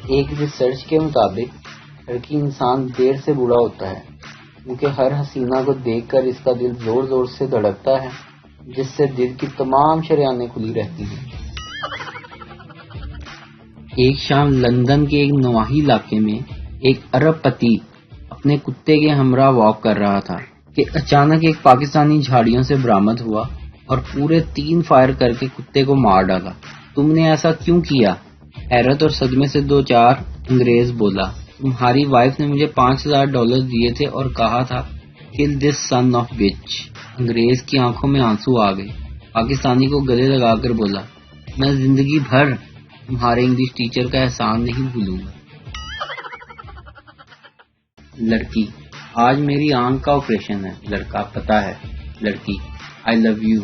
ایک ریسرچ کے مطابق لڑکی انسان دیر سے بوڑھا ہوتا ہے کیونکہ ہر حسینہ کو دیکھ کر اس کا دل زور زور سے دھڑکتا ہے، جس سے دل کی تمام شریانیں کھلی رہتی ہیں۔ ایک شام لندن کے ایک نواحی علاقے میں ایک عرب پتی اپنے کتے کے ہمراہ واک کر رہا تھا کہ اچانک ایک پاکستانی جھاڑیوں سے برآمد ہوا اور پورے 3 فائر کر کے کتے کو مار ڈالا۔ تم نے ایسا کیوں کیا؟ حیرت اور صدمے سے 2-4 انگریز بولا، تمہاری وائف نے مجھے $5000 دیے تھے اور کہا تھا کل دس سن آف بچ۔ انگریز کی آنکھوں میں آنسو آ گئے۔ پاکستانی کو گلے لگا کر بولا، میں زندگی بھر تمہارے انگلش ٹیچر کا احسان نہیں بھولوں گا۔ لڑکی، آج میری آنکھ کا آپریشن ہے۔ لڑکا، پتہ ہے۔ لڑکی، آئی لو یو۔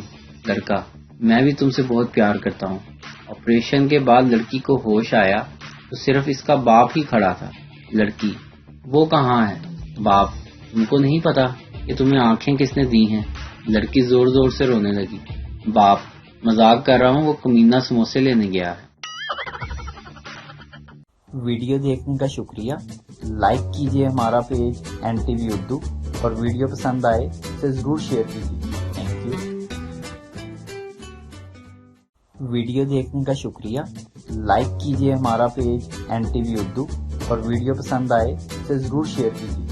لڑکا، میں بھی تم سے بہت پیار کرتا ہوں۔ آپریشن کے بعد لڑکی کو ہوش آیا تو صرف اس کا باپ ہی کھڑا تھا۔ لڑکی، وہ کہاں ہے؟ باپ، تم کو نہیں پتا کہ تمہیں آنکھیں کس نے دی ہیں؟ لڑکی زور زور سے رونے لگی۔ باپ، مذاق کر رہا ہوں، وہ کمینہ سموسے لینے گیا ہے۔ ویڈیو دیکھنے کا شکریہ۔ لائک کیجیے ہمارا پیج NTV اردو، اور ویڈیو پسند آئے تو ضرور شیئر کیجیے۔ Thank you. ویڈیو دیکھنے کا شکریہ۔ لائک کیجیے ہمارا پیج NTV اردو، اور ویڈیو پسند آئے تو ضرور شیئر کیجیے۔